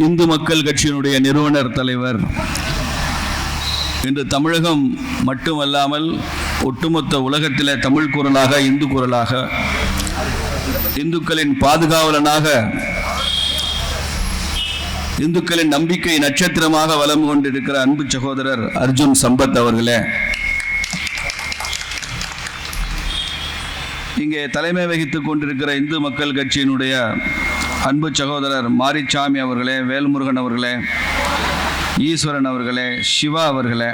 இந்து மக்கள் கட்சியினுடைய நிறுவனர் தலைவர் இன்று தமிழகம் மட்டுமல்லாமல் ஒட்டுமொத்த உலகத்திலே தமிழ் குரலாக, இந்து குரலாக, இந்துக்களின் பாதுகாவலனாக, இந்துக்களின் நம்பிக்கை நட்சத்திரமாக வலம் கொண்டிருக்கிற அன்பு சகோதரர் அர்ஜுன் சம்பத் அவர்களே, இங்கே தலைமை வகித்துக் கொண்டிருக்கிற இந்து மக்கள் கட்சியினுடைய அன்பு சகோதரர் மாரிச்சாமி அவர்களே, வேல்முருகன் அவர்களே, ஈஸ்வரன் அவர்களே, சிவா அவர்களே,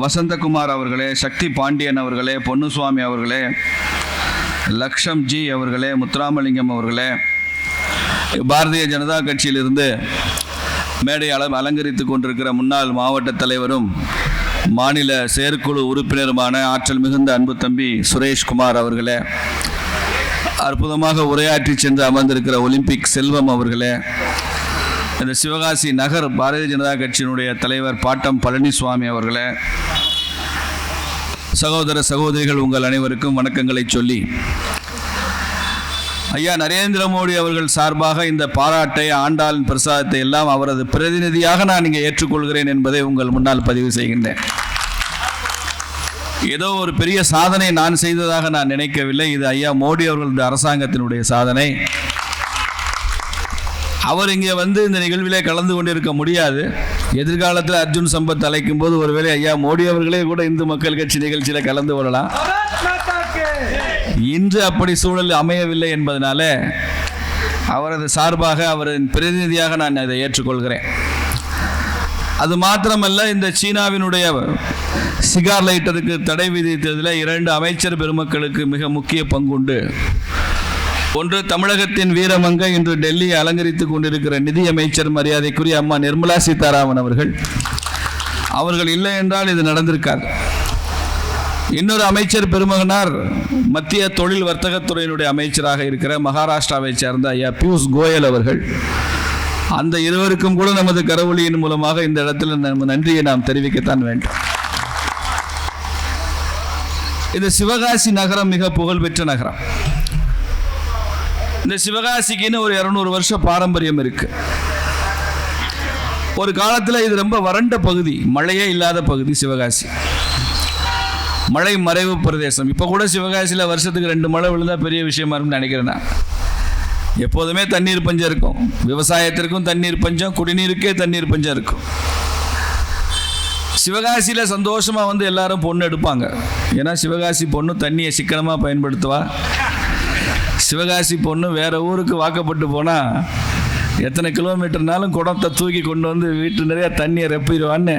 வசந்தகுமார் அவர்களே, சக்தி பாண்டியன் அவர்களே, பொன்னுசுவாமி அவர்களே, லக்ஷம் ஜி அவர்களே, முத்துராமலிங்கம் அவர்களே, பாரதிய ஜனதா கட்சியிலிருந்து மேடை அலங்கரித்து கொண்டிருக்கிற முன்னாள் மாவட்ட தலைவரும் மாநில செயற்குழு உறுப்பினருமான ஆற்றல் மிகுந்த அன்பு தம்பி சுரேஷ்குமார் அவர்களே, அற்புதமாக உரையாற்றி சென்று அமர்ந்திருக்கிற ஒலிம்பிக் செல்வம் அவர்களே, இந்த சிவகாசி நகர் பாரதிய ஜனதா கட்சியினுடைய தலைவர் பாட்டம் பழனிசுவாமி அவர்களே, சகோதர சகோதரிகள், உங்கள் அனைவருக்கும் வணக்கங்களை சொல்லி, ஐயா நரேந்திர மோடி அவர்கள் சார்பாக இந்த பாராட்டை, ஆண்டாளின் பிரசாதத்தை எல்லாம் அவரது பிரதிநிதியாக நான் இங்கே ஏற்றுக்கொள்கிறேன் என்பதை உங்கள் முன்னால் பதிவு செய்கின்றேன். ஏதோ ஒரு பெரிய சாதனை நான் செய்ததாக நான் நினைக்கவில்லை. இது ஐயா மோடி அவர்களது அரசாங்கத்தினுடைய சாதனை. அவர் இங்கே வந்து இந்த நிகழ்விலே கலந்து கொண்டிருக்க முடியாது. எதிர்காலத்தில் அர்ஜுன் சம்பத் அழைக்கும் போது ஒருவேளை ஐயா மோடி அவர்களே கூட இந்து மக்கள் கட்சி நிகழ்ச்சியில் கலந்து கொள்ளலாம். இன்று அப்படி சூழல் அமையவில்லை என்பதனால அவரது சார்பாக, அவரின் பிரதிநிதியாக நான் அதை ஏற்றுக்கொள்கிறேன். அது மாத்திரமல்ல, இந்த சீனாவினுடைய சிகார் லைட்டருக்கு தடை விதித்ததில் 2 அமைச்சர் பெருமக்களுக்கு மிக முக்கிய பங்குண்டு. ஒன்று, தமிழகத்தின் வீரமங்கை இன்று டெல்லியை அலங்கரித்துக் கொண்டிருக்கிற நிதியமைச்சர் மரியாதைக்குரிய அம்மா நிர்மலா சீதாராமன் அவர்கள் இல்லை என்றால் இது நடந்திருக்காது. இன்னொரு அமைச்சர் பெருமகனார் மத்திய தொழில் வர்த்தகத்துறையினுடைய அமைச்சராக இருக்கிற மகாராஷ்டிராவை சேர்ந்த ஐயா பியூஷ் கோயல் அவர்கள். அந்த இருவருக்கும் கூட நமது கரவொலியின் மூலமாக இந்த இடத்துல நம்ம நன்றியை நாம் தெரிவிக்கத்தான் வேண்டும். இந்த சிவகாசி நகரம் மிக புகழ்பெற்ற நகரம். இந்த சிவகாசிக்குன்னு ஒரு 200 வருஷ பாரம்பரியம் இருக்கு. ஒரு காலத்தில் இது ரொம்ப வறண்ட பகுதி, மழையே இல்லாத பகுதி சிவகாசி. மழை மறைவு பிரதேசம். இப்போ கூட சிவகாசியில் வருஷத்துக்கு 2 மழை விழுந்தால் பெரிய விஷயமா இருக்குன்னு நினைக்கிறேன் நான். எப்போதுமே தண்ணீர் பஞ்சம் இருக்கும். விவசாயத்திற்கும் தண்ணீர் பஞ்சம், குடிநீருக்கே தண்ணீர் பஞ்சம் இருக்கும். சிவகாசியில் சந்தோஷமாக வந்து எல்லாரும் பொண்ணு எடுப்பாங்க. ஏன்னா சிவகாசி பொண்ணு தண்ணியை சிக்கனமாக பயன்படுத்துவா. சிவகாசி பொண்ணு வேறு ஊருக்கு வாக்கப்பட்டு போனால் எத்தனை கிலோமீட்டர்னாலும் குடத்தை தூக்கி கொண்டு வந்து வீட்டு நிறையா தண்ணியை ரெப்பிடுவான்னு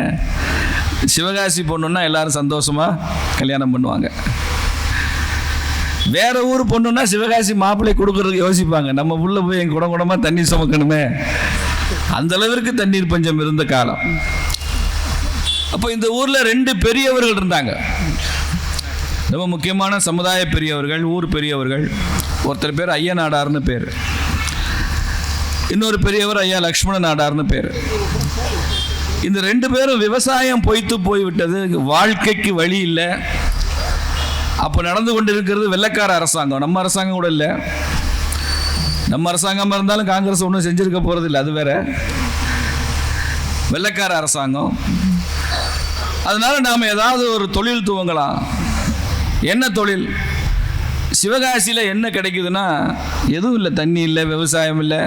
சிவகாசி பொண்ணுன்னா எல்லாரும் சந்தோஷமாக கல்யாணம் பண்ணுவாங்க. வேறு ஊர் பொண்ணுன்னா சிவகாசி மாப்பிள்ளை கொடுக்குறதுக்கு யோசிப்பாங்க. நம்ம உள்ள போய் எங்கள் குடமாக தண்ணி சுமக்கணுமே. அந்தளவிற்கு தண்ணீர் பஞ்சம் இருந்த காலம். அப்போ இந்த ஊரில் 2 பெரியவர்கள் இருந்தாங்க, ரொம்ப முக்கியமான சமுதாய பெரியவர்கள், ஊர் பெரியவர்கள். ஒருத்தர் பேர் ஐயா நாடார்னு பேர், இன்னொரு பெரியவர் ஐயா லக்ஷ்மண நாடார்னு பேர். இந்த 2 பேரும் விவசாயம் பொய்த்து போய்விட்டது, வாழ்க்கைக்கு வழி இல்லை. அப்போ நடந்து கொண்டிருக்கிறது வெள்ளைக்கார அரசாங்கம். நம்ம அரசாங்கம் கூட இல்லை. நம்ம அரசாங்கமாக இருந்தாலும் காங்கிரஸ் ஒன்றும் செஞ்சுருக்க போகிறது இல்லை, அது வேற. வெள்ளைக்கார அரசாங்கம். அதனால நாம் ஏதாவது ஒரு தொழில் துவங்கலாம். என்ன தொழில்? சிவகாசியில் என்ன கிடைக்குதுன்னா எதுவும் இல்லை. தண்ணி இல்லை, விவசாயம் இல்லை,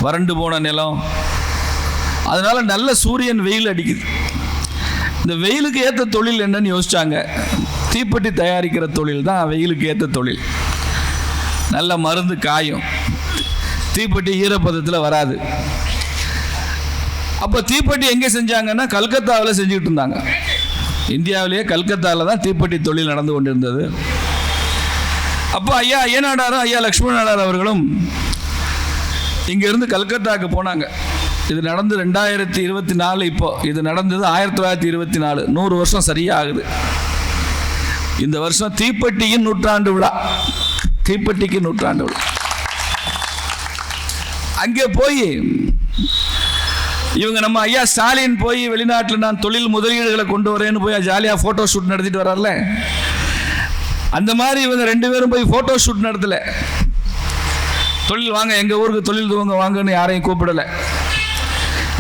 வறண்டு போன நிலம். அதனால நல்ல சூரியன் வெயில் அடிக்குது. இந்த வெயிலுக்கு ஏற்ற தொழில் என்னன்னு யோசிச்சாங்க. தீப்பெட்டி தயாரிக்கிற தொழில் தான் வெயிலுக்கு ஏற்ற தொழில். நல்ல மருந்து காயும், தீப்பெட்டி ஈரப்பதத்தில் வராது. அப்போ தீப்பெட்டி எங்கே செஞ்சாங்கன்னா கல்கத்தாவில் செஞ்சுக்கிட்டு இருந்தாங்க. இந்தியாவிலேயே கல்கத்தாவில் தான் தீப்பெட்டி தொழில் நடந்து கொண்டிருந்தது. அப்போ ஐயா நாடாரும் ஐயா லக்ஷ்மண நாடார் அவர்களும் இங்கேருந்து கல்கத்தாவுக்கு போனாங்க. இது நடந்து 2024. இப்போ இது நடந்தது 1924. 100 வருஷம் சரியாக ஆகுது. இந்த வருஷம் தீப்பெட்டியின் நூற்றாண்டு விழா. தீப்பெட்டிக்கு நூற்றாண்டு விழா. அங்கே போய் இவங்க நம்ம ஐயா ஸ்டாலின் போய் வெளிநாட்டில் நான் தொழில் முதலீடுகளை கொண்டு வரேன்னு போய் ஜாலியாக ஃபோட்டோ ஷூட் நடத்திட்டு வர்றார்ல, அந்த மாதிரி இவங்க 2 பேரும் போய் ஃபோட்டோ ஷூட் நடத்தலை. தொழில் வாங்க, எங்கள் ஊருக்கு தொழில் துவங்க வாங்கன்னு யாரையும் கூப்பிடலை.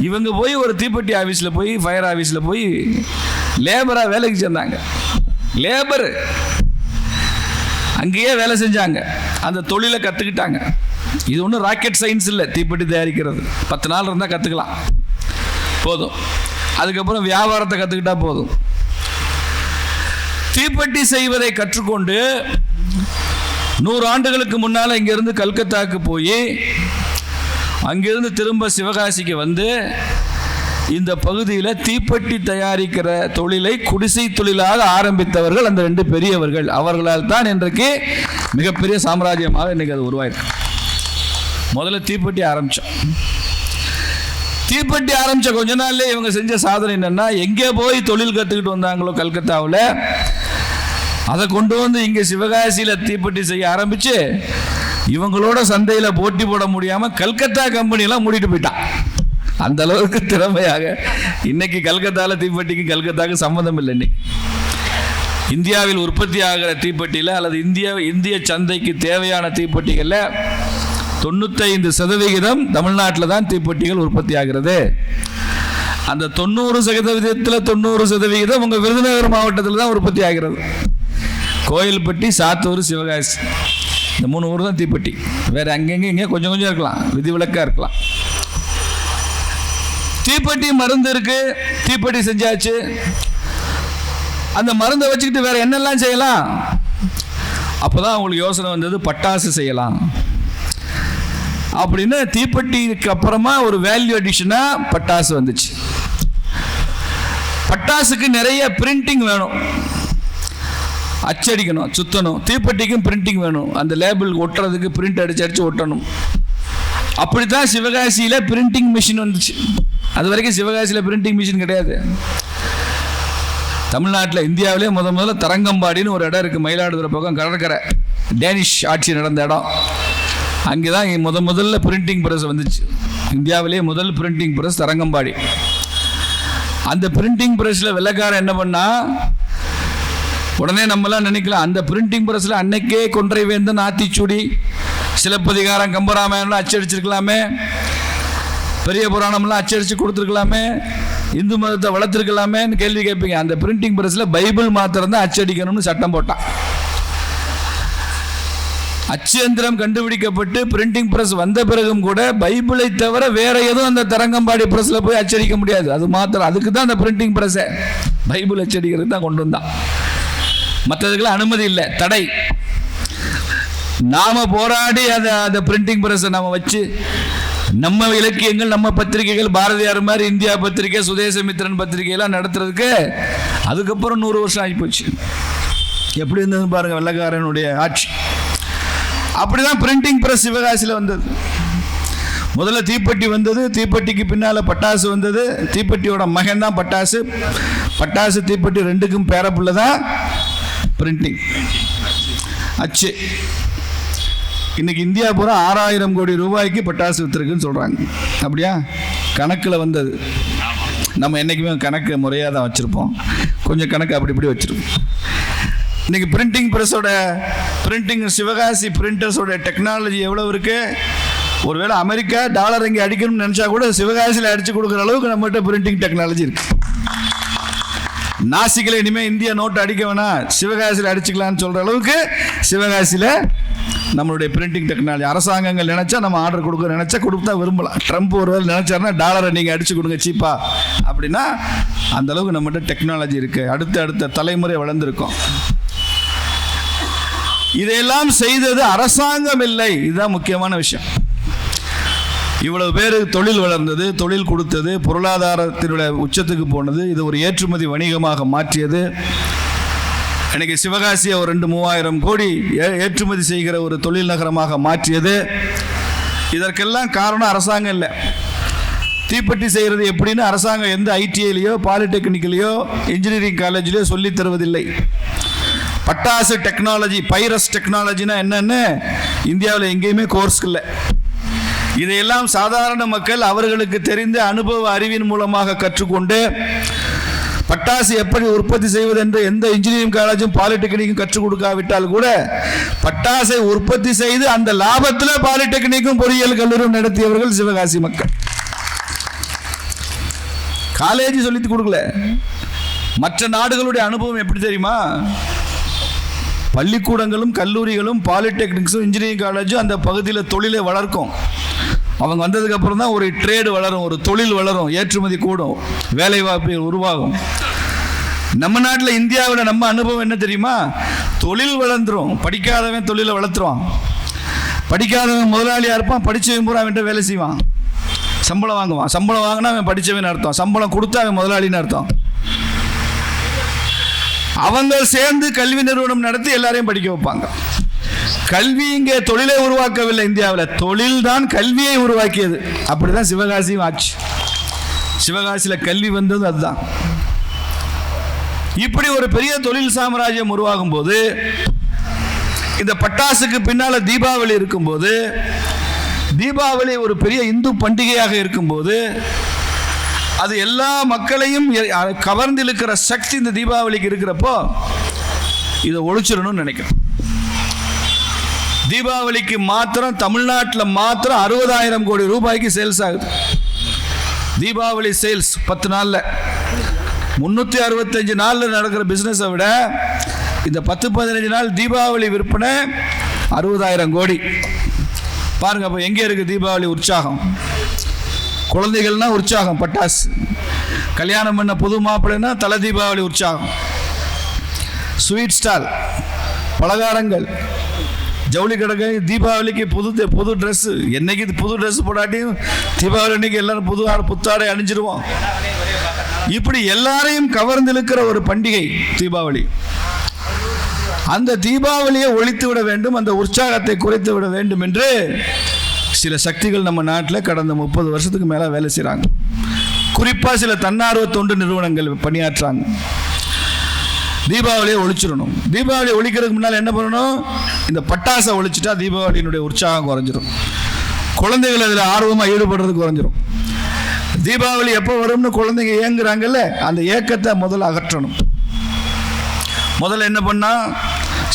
இவங்க போய் ஒரு தீப்பெட்டி ஆஃபீஸில் போய், ஃபயர் ஆஃபீஸில் போய் லேபராக வேலைக்கு சேர்ந்தாங்க. லேபரு அங்கேயே வேலை செஞ்சாங்க, அந்த தொழிலை கற்றுக்கிட்டாங்க. இது ஒன்றும் ராக்கெட் சயின்ஸ் இல்லை. தீப்பெட்டி தயாரிக்கிறது 10 நாள் இருந்தால் கற்றுக்கலாம், போதும். அதுக்கப்புறம் வியாபாரத்தை கற்றுக்கிட்டா போதும். தீப்பெட்டி செய்வதை கற்றுக்கொண்டு 100 ஆண்டுகளுக்கு முன்னால் இங்கேருந்து கல்கத்தாவுக்கு போய் அங்கிருந்து திரும்ப சிவகாசிக்கு வந்து இந்த பகுதியில் தீப்பெட்டி தயாரிக்கிற தொழிலை குடிசை தொழிலாக ஆரம்பித்தவர்கள் அந்த 2 பெரியவர்கள். அவர்களால் தான் இன்றைக்கு மிகப்பெரிய சாம்ராஜ்யமாக இன்றைக்கி அது உருவாயிருக்கு. முதல்ல தீப்பெட்டி ஆரம்பித்தோம். தீப்பெட்டி ஆரம்பித்த கொஞ்ச நாள்லேயே இவங்க செஞ்ச சாதனை என்னென்னா, எங்கே போய் தொழில் கற்றுக்கிட்டு வந்தாங்களோ கல்கத்தாவில், அதை கொண்டு வந்து இங்கே சிவகாசியில் தீப்பெட்டி செய்ய ஆரம்பித்து இவங்களோட சந்தையில் போட்டி போட முடியாமல் கல்கத்தா கம்பெனியெல்லாம் மூடிட்டு போயிட்டான். அந்த அளவுக்கு திறமையாக இன்னைக்கு கல்கத்தாவில் தீப்பெட்டிக்கு கல்கத்தாவுக்கு சம்மந்தம் இல்லை. இன்னைக்கு இந்தியாவில் உற்பத்தி ஆகிற தீப்பெட்டியில் அல்லது இந்திய சந்தைக்கு தேவையான தீப்பெட்டிகளில் 95% தமிழ்நாட்டில் தான் தீப்பெட்டிகள் உற்பத்தி ஆகிறது. அந்த 90%, 90% உங்கள் விருதுநகர் மாவட்டத்தில் தான் உற்பத்தி ஆகிறது. கோயில்பட்டி, சாத்தூர், சிவகாசி, இந்த 3 ஊர் தான் தீப்பெட்டி. வேறு அங்கங்கே இங்கே கொஞ்சம் கொஞ்சம் இருக்கலாம், விதிவிலக்காக இருக்கலாம். தீப்பெட்டி மருந்து இருக்கு, தீப்பெட்டி செஞ்சாச்சு. அந்த மருந்தை வச்சுக்கிட்டு வேற என்னெல்லாம் செய்யலாம்? அப்போதான் அவங்களுக்கு யோசனை வந்தது, பட்டாசு செய்யலாம் அப்படின்னு. தீப்பெட்டிக்கு அப்புறமா ஒரு வேல்யூ அடிஷனா பட்டாசு வந்துச்சு. பட்டாசுக்கு நிறைய பிரிண்டிங் வேணும், அச்சடிக்கணும், சுத்தணும். தீப்பெட்டிக்கும் பிரிண்டிங் வேணும், அந்த லேபிள் ஒட்டுறதுக்கு பிரிண்ட் அடிச்சு ஒட்டணும். அப்படித்தான் சிவகாசியில் பிரிண்டிங் மிஷின் வந்துச்சு. அது வரைக்கும் சிவகாசியில் பிரிண்டிங் மிஷின் கிடையாது. தமிழ்நாட்டில், இந்தியாவிலே முதல்ல தரங்கம்பாடின்னு ஒரு இடம் இருக்குது, மயிலாடுதுறை பக்கம் கடற்கரை, டேனிஷ் ஆட்சி நடந்த இடம். அங்கே தான் முதல்ல பிரிண்டிங் ப்ரெஸ் வந்துச்சு. இந்தியாவிலே முதல் பிரிண்டிங் ப்ரெஸ் தரங்கம்பாடி. அந்த பிரிண்டிங் ப்ரெஸ்ஸில் வெள்ளைக்காரன் என்ன பண்ணா, உடனே நம்மளாம் நினைக்கலாம், அந்த பிரிண்டிங் ப்ரெஸ்ஸில் அன்னைக்கே கொன்றை வேந்தன், ஆத்திச்சூடி, சிலப்பதிகாரம், கம்பராமாயணம்லாம் அச்சடிச்சிருக்கலாமே, பெரிய புராணம்லாம் அச்சடித்து கொடுத்துருக்கலாமே, இந்து மதத்தை வளர்த்துருக்கலாமேன்னு கேள்வி கேட்பீங்க. அந்த பிரிண்டிங் ப்ரெஸ்ஸில் பைபிள் மாத்திரம் தான் அச்சடிக்கணும்னு சட்டம் போட்டான். அச்சு எந்திரம் கண்டுபிடிக்கப்பட்டு பிரிண்டிங் பிரஸ் வந்த பிறகும் கூட பைபிளை தவிர வேற எதுவும் அந்த தரங்கம்பாடி பிரஸ்ல போய் அச்சடிக்க முடியாது. அது மாத்திரம், அதுக்கு தான் அந்த பிரிண்டிங் பிரஸ், பைபிள் அச்சடிக்கிறது தான் கொண்டு வந்தான். மற்றதுக்கெல்லாம் அனுமதி இல்லை, தடை. நாம போராடி அந்த பிரிண்டிங் பிரஸ் நம்ம வச்சு நம்ம இலக்கியங்கள், நம்ம பத்திரிகைகள், பாரதியார் மாதிரி இந்தியா பத்திரிகை, சுதேசமித்திரன் பத்திரிகையெல்லாம் நடத்துறதுக்கு அதுக்கப்புறம் 100 வருஷம் ஆகிப்போச்சு. எப்படி இருந்தது பாருங்க வெள்ளைக்காரனுடைய ஆட்சி. அப்படிதான் பிரிண்டிங் பிரஸ் சிவகாசியில் வந்தது. முதல்ல தீப்பெட்டி வந்தது, தீப்பெட்டிக்கு பின்னால் பட்டாசு வந்தது. தீப்பெட்டியோட மகன் தான் பட்டாசு. பட்டாசு தீப்பெட்டி ரெண்டுக்கும் பேரப்புள்ள தான் பிரிண்டிங், அச்சு. இன்னைக்கு இந்தியா பூரா 6000 கோடி ரூபாய்க்கு பட்டாசு விற்றுருக்குன்னு சொல்கிறாங்க. அப்படியா? கணக்கில் வந்தது. நம்ம என்றைக்குமே கணக்கு முறையாக தான் வச்சுருப்போம், கொஞ்சம் கணக்கு அப்படி இப்படி வச்சுருப்போம். இன்றைக்கி பிரிண்டிங் ப்ரெஸ்ஸோட பிரிண்டிங், சிவகாசி பிரிண்டர்ஸோட டெக்னாலஜி எவ்வளோ இருக்குது? ஒருவேளை அமெரிக்கா டாலர் இங்கே அடிக்கணும்னு நினச்சா கூட சிவகாசியில் அடித்து கொடுக்குற அளவுக்கு நம்மகிட்ட பிரிண்டிங் டெக்னாலஜி இருக்குது. நாசிக்கில் இனிமேல் இந்தியா நோட்டு அடிக்க வேணாம், சிவகாசியில் அடிச்சுக்கலான்னு சொல்கிற அளவுக்கு சிவகாசியில் நம்மளுடைய பிரிண்டிங் டெக்னாலஜி. அரசாங்கங்கள் நினச்சா நம்ம ஆர்டர் கொடுக்க நினச்சா கொடுத்தா விரும்பலாம். ட்ரம்ப் ஒருவேளை நினச்சாருன்னா டாலரை நீங்கள் அடித்து கொடுங்க சீப்பா அப்படின்னா, அந்த அளவுக்கு நம்மகிட்ட டெக்னாலஜி இருக்குது. அடுத்த தலைமுறை வளர்ந்துருக்கோம். இதையெல்லாம் செய்தது அரசாங்கம் இல்லை. இதுதான் முக்கியமான விஷயம். இவ்வளவு பேருக்கு தொழில் வளர்ந்தது, தொழில் கொடுத்தது, பொருளாதாரத்தினுடைய உச்சத்துக்கு போனது. இது ஒரு ஏற்றுமதி வணிகமாக மாற்றியது. இன்னைக்கு சிவகாசியை ஒரு 2-3000 கோடி ஏற்றுமதி செய்கிற ஒரு தொழில் நகரமாக மாற்றியது. இதற்கெல்லாம் காரணம் அரசாங்கம் இல்லை. தீப்பெட்டி செய்கிறது எப்படின்னு அரசாங்கம் எந்த ஐடிஐலையோ, பாலிடெக்னிக்கலையோ, இன்ஜினியரிங் காலேஜ்லையோ சொல்லி தருவதில்லை. பட்டாசு டெக்னாலஜி, பைரஸ் டெக்னாலஜினா என்னன்னு இந்தியாவில் எங்கேயுமே கோர்ஸ் இல்லை. இதையெல்லாம் சாதாரண மக்கள் அவர்களுக்கு தெரிந்த அனுபவ அறிவின் மூலமாக கற்றுக்கொண்டு பட்டாசு எப்படி உற்பத்தி செய்வது என்று எந்த இன்ஜினியரிங் காலேஜும் பாலிடெக்னிக்கும் கற்றுக் கொடுக்காவிட்டால் கூட பட்டாசை உற்பத்தி செய்து அந்த லாபத்தில் பாலிடெக்னிக்கும் பொறியியல் கல்லூரியும் நடத்தியவர்கள் சிவகாசி மக்கள். காலேஜ் சொல்லிட்டு கொடுக்கல. மற்ற நாடுகளுடைய அனுபவம் எப்படி தெரியுமா? பள்ளிக்கூடங்களும் கல்லூரிகளும் பாலிடெக்னிக்ஸும் இன்ஜினியரிங் காலேஜும் அந்த பகுதியில் தொழிலை வளர்க்கும். அவங்க வந்ததுக்கு அப்புறம் தான் ஒரு ட்ரேடு வளரும், ஒரு தொழில் வளரும், ஏற்றுமதி கூடும், வேலை வாய்ப்பு உருவாகும். நம்ம நாட்டில் இந்தியாவில் நம்ம அனுபவம் என்ன தெரியுமா? தொழில் வளர்ந்துரும், படிக்காதவன் தொழிலை வளர்த்துருவான். படிக்காதவன் முதலாளியாக இருப்பான், படித்தவன் பூரா அவன்கிட்ட வேலை செய்வான், சம்பளம் வாங்குவான். சம்பளம் வாங்கினா அவன் படித்தவன் அர்த்தம், சம்பளம் கொடுத்தா அவன் முதலாளின்னு அர்த்தம். அவங்க சேர்ந்து கல்வி நிறுவனம் நடத்தி எல்லாரையும் படிக்க வைப்பாங்க. கல்வி இங்கே தொழிலை உருவாக்கவில்லை, இந்தியாவில் தொழில் தான் கல்வியை உருவாக்கியது. அப்படிதான் சிவகாசியும் ஆச்சு. சிவகாசியில் கல்வி வந்தது அதுதான். இப்படி ஒரு பெரிய தொழில் சாம்ராஜ்யம் உருவாகும் போது, இந்த பட்டாசுக்கு பின்னால தீபாவளி இருக்கும்போது, தீபாவளி ஒரு பெரிய இந்து பண்டிகையாக இருக்கும்போது, அது எல்லா மக்களையும் கவர்ந்து இழுக்கிற சக்தி இந்த தீபாவளிக்கு இருக்கிறப்போ இதை ஒழிச்சிடணும்னு நினைக்கிறேன். தீபாவளிக்கு மாத்திரம் தமிழ்நாட்டில் மாத்திரம் 60,000 கோடி ரூபாய்க்கு சேல்ஸ் ஆகுது. தீபாவளி சேல்ஸ் 10 நாளில் 365 நாளில் நடக்கிற பிஸ்னஸை விட இந்த 10-15 நாள் தீபாவளி விற்பனை 60,000 கோடி. பாருங்க, அப்போ எங்கே இருக்குது தீபாவளி உற்சாகம்? குழந்தைகள்னா உற்சாகம் பட்டாசு, கல்யாணம் பண்ண புது மாப்பிள்ளைன்னா தலை தீபாவளி உற்சாகம், ஸ்வீட் ஸ்டால், பலகாரங்கள், ஜவுளி கடை, தீபாவளிக்கு புது ட்ரெஸ்ஸு. என்னைக்கு புது ட்ரெஸ் போடாட்டியும் தீபாவளி அன்னைக்கு எல்லாரும் புத்தாடை அணிஞ்சிருவோம். இப்படி எல்லாரையும் கவர்ந்து இழுக்கிற ஒரு பண்டிகை தீபாவளி. அந்த தீபாவளியை ஒழித்து விட வேண்டும், அந்த உற்சாகத்தை குறைத்து விட வேண்டும் என்று சில சக்திகள் நம்ம நாட்டில் கடந்த 30 வருஷத்துக்கு மேலே வேலை செய்கிறாங்க. குறிப்பாக சில தன்னார்வ தொண்டு நிறுவனங்கள் பணியாற்றுறாங்க. தீபாவளியை ஒழிச்சிடணும். தீபாவளியை ஒழிக்கிறதுக்கு முன்னால் என்ன பண்ணணும்? இந்த பட்டாசை ஒழிச்சிட்டா தீபாவளியினுடைய உற்சாகம் குறைஞ்சிரும், குழந்தைகள் அதில் ஆர்வமாக ஈடுபடுறது குறைஞ்சிரும். தீபாவளி எப்போ வரும்னு குழந்தைங்க ஏங்குறாங்கல்ல, அந்த ஏக்கத்தை முதல்ல அகற்றணும். முதல்ல என்ன பண்ணா,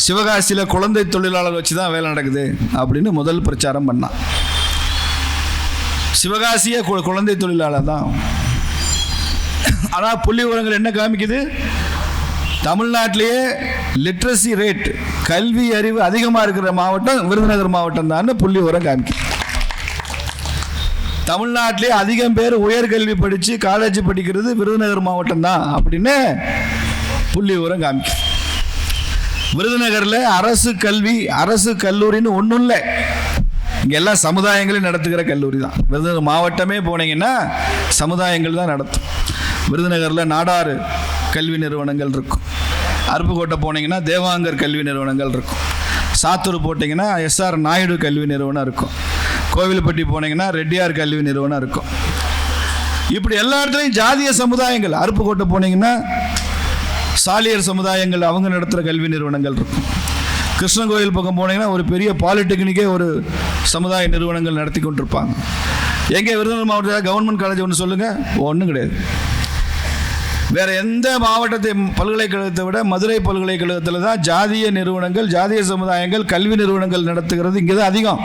சிவகாசியில் குழந்தை தொழிலாளர் வச்சு தான் வேலை நடக்குது அப்படின்னு முதல் பிரச்சாரம் பண்ணான். சிவகாசியே குழந்தை தொழிலாளர் தான். ஆனால் புள்ளி விவரங்கள் என்ன காமிக்குது? தமிழ்நாட்டிலேயே லிட்ரஸி ரேட், கல்வி அறிவு அதிகமாக இருக்கிற மாவட்டம் விருதுநகர் மாவட்டம் தான் புள்ளி விவரம் காமிக்குது. தமிழ்நாட்டிலே அதிகம் பேர் உயர்கல்வி படித்து காலேஜ் படிக்கிறது விருதுநகர் மாவட்டம் தான் அப்படின்னு புள்ளி விவரம் காமிக்குது. விருதுநகரில் அரசு கல்வி, அரசு கல்லூரின்னு ஒன்றும் இல்லை. இங்கே எல்லாம் சமுதாயங்களையும் நடத்துகிற கல்லூரி தான். விருதுநகர் மாவட்டமே போனீங்கன்னா சமுதாயங்கள் தான் நடத்தும். விருதுநகரில் நாடாறு கல்வி நிறுவனங்கள் இருக்கும். அருப்புக்கோட்டை போனீங்கன்னா தேவாங்கர் கல்வி நிறுவனங்கள் இருக்கும். சாத்தூர் போட்டிங்கன்னா எஸ்ஆர் நாயுடு கல்வி நிறுவனம் இருக்கும். கோவில்பட்டி போனீங்கன்னா ரெட்டியார் கல்வி நிறுவனம் இருக்கும். இப்படி எல்லா இடத்துலையும் ஜாதிய சமுதாயங்கள். அருப்புக்கோட்டை போனீங்கன்னா சாலியர் சமுதாயங்கள் அவங்க நடத்துகிற கல்வி நிறுவனங்கள் இருக்கும். கிருஷ்ணன் கோயில் பக்கம் போனீங்கன்னா ஒரு பெரிய பாலிடெக்னிக்கே ஒரு சமுதாய நிறுவனங்கள் நடத்தி கொண்டிருப்பாங்க. எங்கே விருதுநகர் மாவட்டத்தில் கவர்மெண்ட் காலேஜ் ஒன்று சொல்லுங்கள்? ஒன்றும் கிடையாது. வேறு எந்த மாவட்டத்தை பல்கலைக்கழகத்தை விட மதுரை பல்கலைக்கழகத்தில் தான் ஜாதிய நிறுவனங்கள், ஜாதிய சமுதாயங்கள் கல்வி நிறுவனங்கள் நடத்துகிறது இங்கே தான் அதிகம்.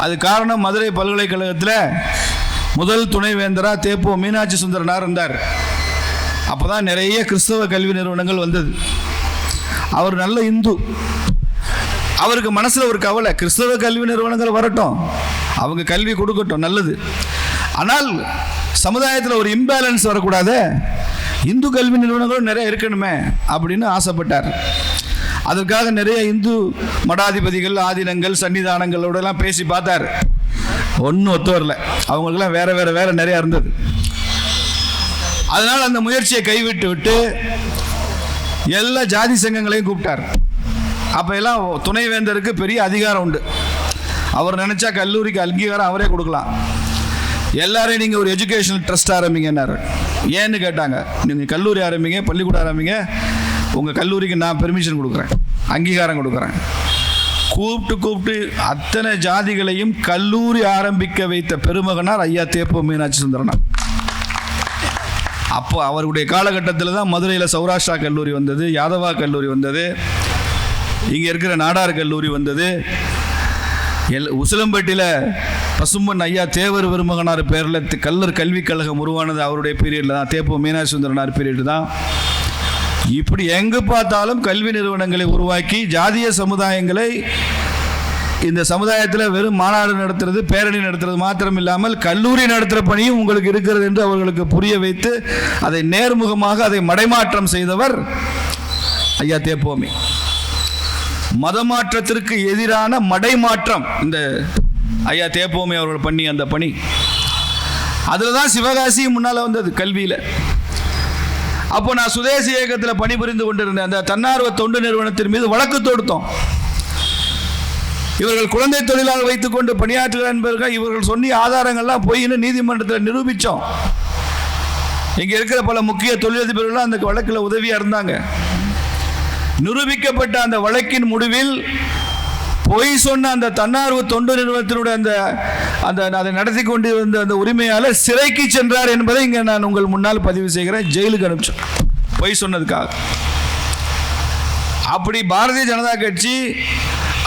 அது காரணம், மதுரை பல்கலைக்கழகத்தில் முதல் துணைவேந்தராக தேப்போ மீனாட்சி சுந்தரனார் இருந்தார். அப்போ தான் நிறைய கிறிஸ்தவ கல்வி நிறுவனங்கள் வந்தது. அவர் நல்ல இந்து. அவருக்கு மனசில் ஒரு கவலை, கிறிஸ்தவ கல்வி நிறுவனங்கள் வரட்டும், அவங்க கல்வி கொடுக்கட்டும், நல்லது. ஆனால் சமுதாயத்தில் ஒரு இம்பேலன்ஸ் வரக்கூடாது, இந்து கல்வி நிறுவனங்களும் நிறைய இருக்கணுமே அப்படின்னு ஆசைப்பட்டார். அதற்காக நிறைய இந்து மடாதிபதிகள், ஆதீனங்கள், சன்னிதானங்களோடலாம் பேசி பார்த்தார். ஒன்றும் ஒத்து வரல. அவங்களுக்கெல்லாம் வேற நிறையா இருந்தது. அதனால் அந்த முயற்சியை கைவிட்டு விட்டு எல்லா ஜாதி சங்கங்களையும் கூப்பிட்டார். அப்போ எல்லாம் துணைவேந்தருக்கு பெரிய அதிகாரம் உண்டு. அவர் நினச்சா கல்லூரிக்கு அங்கீகாரம் அவரே கொடுக்கலாம். எல்லாரையும் நீங்கள் ஒரு எஜுகேஷனல் ட்ரஸ்ட் ஆரம்பிங்கன்னாரு. ஏன்னு கேட்டாங்க. நீங்கள் கல்லூரி ஆரம்பிங்க, பள்ளிக்கூடம் ஆரம்பிங்க, உங்கள் கல்லூரிக்கு நான் பெர்மிஷன் கொடுக்குறேன், அங்கீகாரம் கொடுக்குறேன். கூப்பிட்டு அத்தனை ஜாதிகளையும் கல்லூரி ஆரம்பிக்க வைத்த பெருமகனார் ஐயா தேப்போ மீனாட்சி சுந்தரனார். அப்போ அவருடைய காலகட்டத்தில் தான் மதுரையில் சௌராஷ்டிரா கல்லூரி வந்தது, யாதவா கல்லூரி வந்தது, இங்கே இருக்கிற நாடார் கல்லூரி வந்தது, உசிலம்பட்டியில் பசும்பன் ஐயா தேவர் பெருமகனார் பேரில் கல்லர் கல்விக் கழகம் உருவானது அவருடைய பீரியடில் தான், தேப்போ மீனாட்சி சுந்தரனார் பீரியடு தான். இப்படி எங்கு பார்த்தாலும் கல்வி நிறுவனங்களை உருவாக்கி ஜாதிய சமுதாயங்களை இந்த சமுதாயத்தில் வெறும் மாநாடு நடத்துறது, பேரணி நடத்துறது மாத்திரம் இல்லாமல் கல்லூரி நடத்துகிற பணியும் உங்களுக்கு இருக்கிறது என்று அவர்களுக்கு புரிய வைத்து அதை நேர்முகமாக அதை மடைமாற்றம் செய்தவர் ஐயா தேப்போமி. மதமாற்றத்திற்கு எதிரான மடைமாற்றம் இந்த ஐயா தேப்போமி அவர்கள் பண்ணி அந்த பணி. அதில் தான் சிவகாசி முன்னால் வந்தது கல்வியில். அப்போ நான் சுதேசி இயக்கத்தில் பணிபுரிந்து கொண்டிருந்தேன். அந்த தன்னார்வ தொண்டு நிறுவனத்தின் மீது வழக்கு தொடுத்தோம். இவர்கள் குழந்தை தொழிலாளர் வைத்துக் கொண்டு பணியாற்றுகிறார் என்பதற்காக இவர்கள் சொன்னிய ஆதாரங்கள்லாம் பொய்ன்னு நீதிமன்றத்தில் நிரூபித்தோம். இங்கே இருக்கிற பல முக்கிய தொழிலதிபர்களும் அந்த வழக்கில் உதவியாக இருந்தாங்க. நிரூபிக்கப்பட்ட அந்த வழக்கின் முடிவில் பொய் சொன்ன அந்த தன்னார்வ தொண்டு நிறுவனத்தினுடைய அந்த அதை நடத்தி கொண்டிருந்த அந்த உரிமையாளர் சிறைக்கு சென்றார் என்பதை இங்கே நான் உங்கள் முன்னால் பதிவு செய்கிறேன். ஜெயிலுக்கு அனுப்பிச்சோம் பொய் சொன்னதுக்காக. அப்படி பாரதிய ஜனதா கட்சி,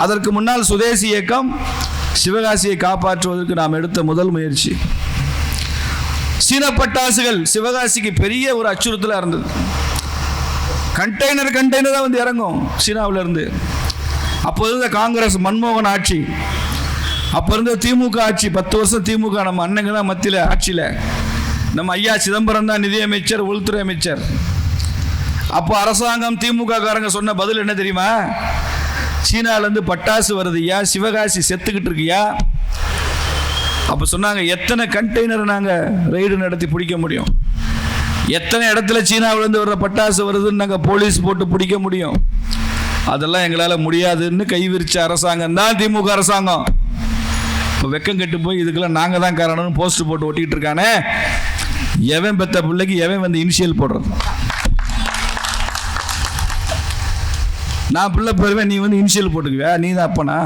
அதற்கு முன்னால் சுதேசி இயக்கம் சிவகாசியை காப்பாற்றுவதற்கு நாம் எடுத்த முதல் முயற்சி. சீன பட்டாசுகள் சிவகாசிக்கு பெரிய ஒரு அச்சுறுத்தலாக இருந்தது. கண்டெய்னராக வந்து இறங்கும் சீனாவில் இருந்து. அப்போ இருந்த காங்கிரஸ் மன்மோகன் ஆட்சி, அப்போ இருந்த திமுக ஆட்சி, 10 வருஷம் திமுக நம்ம அண்ணங்க தான் மத்தியில் ஆட்சியில். நம்ம ஐயா சிதம்பரம் தான் நிதியமைச்சர், உள்துறை அமைச்சர். அப்போ அரசாங்கம் திமுக காரங்க சொன்ன பதில் என்ன தெரியுமா? சீனாலேருந்து பட்டாசு வருதுயா, சிவகாசி செத்துக்கிட்டு இருக்கியா. அப்போ சொன்னாங்க, எத்தனை கண்டெய்னர் நாங்கள் ரெய்டு நடத்தி பிடிக்க முடியும், எத்தனை இடத்துல சீனாவிலேருந்து வர்ற பட்டாசு வருதுன்னு நாங்கள் போலீஸ் போட்டு பிடிக்க முடியும், அதெல்லாம் எங்களால் முடியாதுன்னு கைவிரிச்ச அரசாங்கம் தான் திமுக அரசாங்கம். இப்போ வெக்கம் கெட்டு போய் இதுக்கெல்லாம் நாங்கள் தான் காரணம்னு போஸ்ட் போட்டு ஒட்டிக்கிட்டு இருக்கானே. எவன் பெத்த பிள்ளைக்கு எவன் வந்து இனிஷியல் போடுறது? நான் பிள்ளை பெறுவேன், நீ வந்து இனிஷியல் போட்டுக்குவியா? நீ தான் அப்பனா?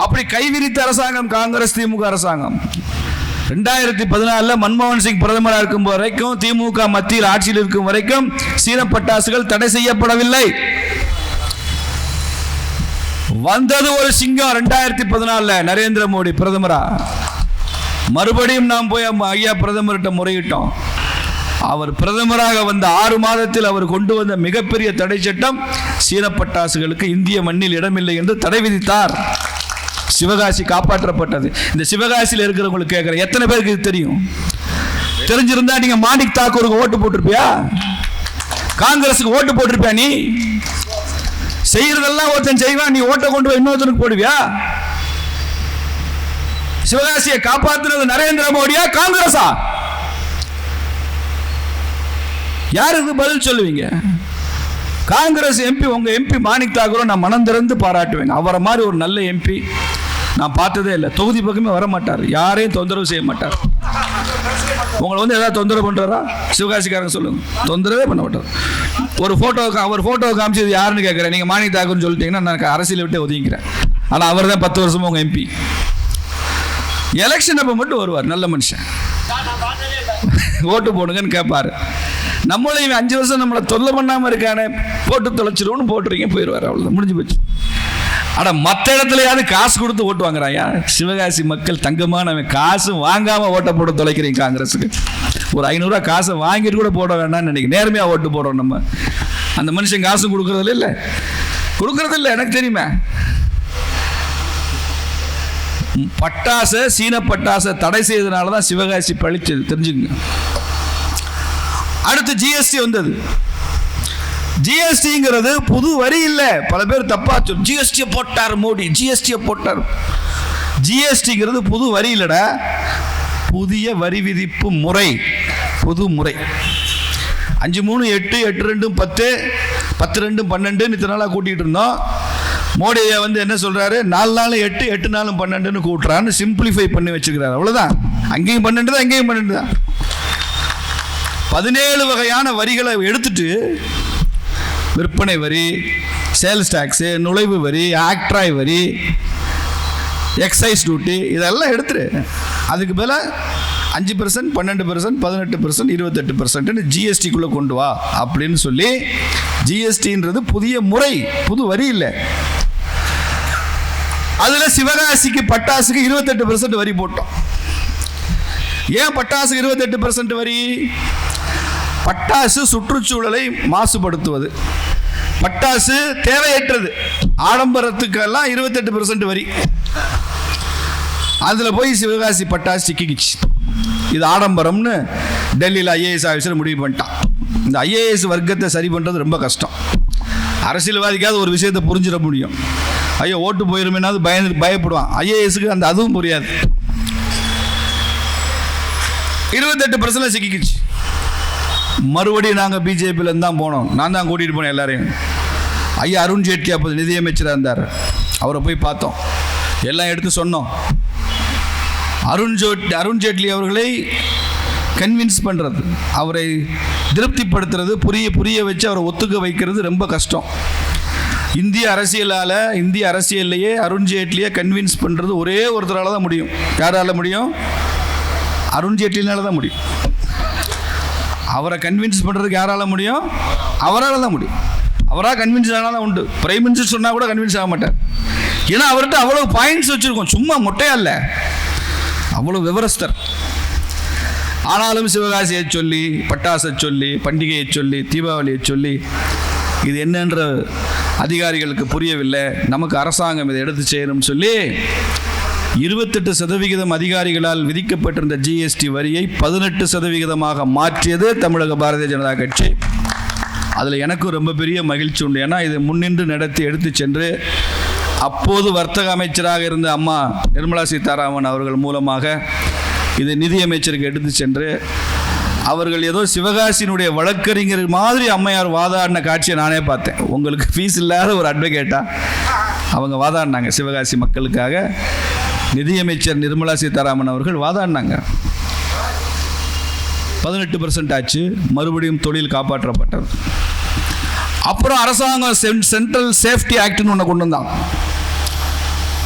அப்படி கைவிரித்த அரசாங்கம் காங்கிரஸ் திமுக அரசாங்கம். 2014 மன்மோகன் சிங் பிரதமராக இருக்கும் வரைக்கும், திமுக மத்தியில் ஆட்சியில் இருக்கும் வரைக்கும் சீன பட்டாசுகள் தடை செய்யப்படவில்லை. வந்தது ஒரு சிங்கம் 2014 நரேந்திர மோடி பிரதமரா. மறுபடியும் நாம் போய் ஐயா பிரதமர்கிட்ட முறையிட்டோம். அவர் பிரதமராக வந்த 6 மாதத்தில் அவர் கொண்டு வந்த மிகப்பெரிய தடை சட்டம் சீன பட்டாசுகளுக்கு இந்திய மண்ணில் இடமில்லை என்று தடை விதித்தார். சிவகாசி காப்பாற்றப்பட்டது. இந்த சிவகாசியில் இருக்கிறவங்களுக்கு கேட்கிறேன், எத்தனை பேருக்கு இது தெரியும்? தெரிஞ்சிருந்தா நீங்க மாணிக் தாக்கூருக்கு ஓட்டு போட்டிருப்பியா? காங்கிரஸுக்கு ஓட்டு போட்டிருப்பியா? நீ செய்யறதெல்லாம் ஒருத்தன் செய்வான், நீ ஓட்டை கொண்டு போய் இன்னொருத்தனுக்கு போடுவியா? சிவகாசியை காப்பாற்றுறது நரேந்திர மோடியா காங்கிரஸா? யாருக்கு பதில் சொல்லுவீங்க? காங்கிரஸ் எம்பி, உங்க எம்பி மாணிக் தாக்கூரை நான் மனம் திறந்து பாராட்டுவேன். அவரை மாதிரி ஒரு நல்ல எம்பி நான் பார்த்ததே இல்லை. தொகுதி பக்கமே வர மாட்டார், யாரையும் தொந்தரவு செய்ய மாட்டார். உங்களை வந்து ஏதாவது தொந்தரவு பண்ணுறாரா? சிவகாசிக்காரங்க சொல்லுங்க, தொந்தரவே பண்ண மாட்டார். ஒரு ஃபோட்டோவுக்கு அவர் ஃபோட்டோவை காமிச்சது யாருன்னு கேட்குறேன். நீங்கள் மாணிக் தாக்கூர்னு சொல்லிட்டீங்கன்னா நான் அரசியலை விட்டு ஒதுங்கிக்கிறேன். ஆனால் அவர் தான் 10 வருஷமாக உங்கள் எம்பி. எலெக்ஷன் அப்போ மட்டும் வருவார், நல்ல மனுஷன். ஓட்டு போடுங்கன்னு கேட்பார். நம்மளையும் 5 வருஷம் நம்மளை தொல்லை பண்ணாமல் இருக்கானே, போட்டு தொலைச்சிடுவோன்னு போட்டுறீங்க, போயிடுவார், அவ்வளோதான், முடிஞ்சு போச்சு. ஆனால் மற்ற இடத்துலையாவது காசு கொடுத்து ஓட்டு வாங்குறாயா? சிவகாசி மக்கள் தங்கமானவன், காசு வாங்காமல் ஓட்டை போட்டு தொலைக்கிறீங்க காங்கிரஸுக்கு. ஒரு 500 ரூபா காசை வாங்கிட்டு கூட போட வேண்டாம்னு நினைக்கிறேன். நேர்மையாக ஓட்டு போடுறோம் நம்ம. அந்த மனுஷன் காசு கொடுக்கறதில்ல, இல்லை கொடுக்கறதில்ல, எனக்கு தெரியுமே. பட்டாசை, சீன பட்டாசை தடை செய்ததுனால தான் சிவகாசி பழிச்சது, தெரிஞ்சுக்கங்க. அடுத்து ஜிஎஸ்டி வந்தது. ஜிஎஸ்டிங்கிறது புது வரி இல்லை, பல பேர் தப்பா சொல்லு. ஜிஎஸ்டியை போட்டார் மோடி, ஜிஎஸ்டியை போட்டார். ஜிஎஸ்டிங்கிறது புது வரி இல்லைடா, புதிய வரி விதிப்பு முறை, புது முறை. 5, 3, 8, 8, 2, 10, 10, 2, 12 இத்தனை நாளாக கூட்டிகிட்டு இருந்தோம். மோடி வந்து என்ன சொல்றாரு? 4 நாள் 8, 8 நாள் 12ன்னு கூட்டுறான்னு சிம்பிளிஃபை பண்ணி வச்சுக்கிறாரு. அவ்வளோதான். அங்கேயும் 12 தான், இங்கேயும் 12 தான். 17 வகையான வரிகளை எடுத்துட்டு, விற்பனை வரி, சேல்ஸ் டாக்ஸு, நுழைவு வரி, ஆக்ட்ராய் வரி, எக்ஸைஸ் டியூட்டி, இதெல்லாம் எடுத்துரு. அதுக்கு மேலே 5%, 12%, 18%, 28% ஜிஎஸ்டிக்குள்ளே கொண்டு வா அப்படின்னு சொல்லி, ஜிஎஸ்டின்றது புதிய முறை, புது வரி இல்லை. அதில் சிவகாசிக்கு பட்டாசுக்கு 28% வரி போட்டோம். ஏன் பட்டாசுக்கு 28% வரி? பட்டாசு சுற்றுச்சூழலை மாசுபடுத்துவது, பட்டாசு தேவையற்றது, ஆடம்பரத்துக்கெல்லாம் 28% வரி. அதில் போய் சிவகாசி பட்டாசு சிக்கிக்கிச்சு. இது ஆடம்பரம்னு டெல்லியில் ஐஏஎஸ் ஆஃபீஸர் முடிவு பண்ணிட்டான். இந்த ஐஏஎஸ் வர்க்கத்தை சரி பண்ணுறது ரொம்ப கஷ்டம். அரசியல்வாதிக்காவது ஒரு விஷயத்தை புரிஞ்சிட முடியும். ஐயோ ஓட்டு போயிருமேனாவது பயப்படுவான். ஐஏஎஸ்க்கு அந்த அதுவும் புரியாது. 28% சிக்கிக்கிச்சு. மறுபடியும் நாங்கள் பிஜேபியிலேருந்து தான் போனோம். நான் தான் கூட்டிகிட்டு போனேன் எல்லாரையும். ஐயா அருண்ஜேட்லி அப்போது நிதியமைச்சராக இருந்தார். அவரை போய் பார்த்தோம், எல்லாம் எடுத்து சொன்னோம். அருண்ஜேட்லி அவர்களை கன்வின்ஸ் பண்ணுறது, அவரை திருப்திப்படுத்துறது, புரிய வச்சு அவரை ஒத்துக்க வைக்கிறது ரொம்ப கஷ்டம். இந்திய அரசியல்லையே அருண்ஜேட்லியை கன்வின்ஸ் பண்ணுறது ஒரே ஒருத்தரால் தான் முடியும். யாரால முடியும்? அருண்ஜேட்லினால தான் முடியும். அவரை கன்வின்ஸ் பண்ணுறதுக்கு யாரால் முடியும்? அவரால் தான் முடியும். அவராக கன்வின்ஸ் ஆனால் தான் உண்டு. பிரைம் மினிஸ்டர் சொன்னால் கூட கன்வின்ஸ் ஆக மாட்டார். ஏன்னா அவர்கிட்ட அவ்வளோ பாயிண்ட்ஸ் வச்சுருக்கோம். சும்மா மொட்டையா இல்லை, அவ்வளோ விவரஸ்தர். ஆனாலும் சிவகாசியை சொல்லி, பட்டாசை சொல்லி, பண்டிகையை சொல்லி, தீபாவளியை சொல்லி, இது என்னன்ற அதிகாரிகளுக்கு புரியவில்லை. நமக்கு அரசாங்கம் இதை எடுத்து செய்யணும்னு சொல்லி 28% அதிகாரிகளால் விதிக்கப்பட்டிருந்த ஜிஎஸ்டி வரியை 18% மாற்றியது தமிழக பாரதிய ஜனதா கட்சி. அதில் எனக்கும் ரொம்ப பெரிய மகிழ்ச்சி உண்டு. ஏன்னா இது முன்னின்று நடத்தி எடுத்து சென்று அப்போது வர்த்தக அமைச்சராக இருந்த அம்மா நிர்மலா சீதாராமன் அவர்கள் மூலமாக இது நிதியமைச்சருக்கு எடுத்து சென்று, அவர்கள் ஏதோ சிவகாசியினுடைய வழக்கறிஞர் மாதிரி அம்மையார் வாதாடின காட்சியை நானே பார்த்தேன். உங்களுக்கு ஃபீஸ் இல்லாத ஒரு அட்வொகேட்டாக அவங்க வாதாடினாங்க. சிவகாசி மக்களுக்காக நிதியமைச்சர் நிர்மலா சீதாராமன் அவர்கள் வாதாடினாங்க. 18% ஆச்சு. மறுபடியும் தொழில் காப்பாற்றப்பட்டது. அப்புறம் அரசாங்கம் சென்ட்ரல் சேஃப்டி ஆக்ட்னு ஒன்று கொண்டு வந்தான்.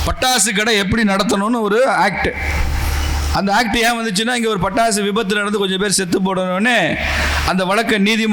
பட்டாசு கடை எப்படி நடத்தணும்னு ஒரு ஆக்ட். அந்த ஆக்ட் ஏன் வந்துச்சுன்னா, இங்கே ஒரு பட்டாசு விபத்து நடந்து கொஞ்சம் பேர் செத்து போடணுன்னே அந்த வழக்கை நீதிமன்றம்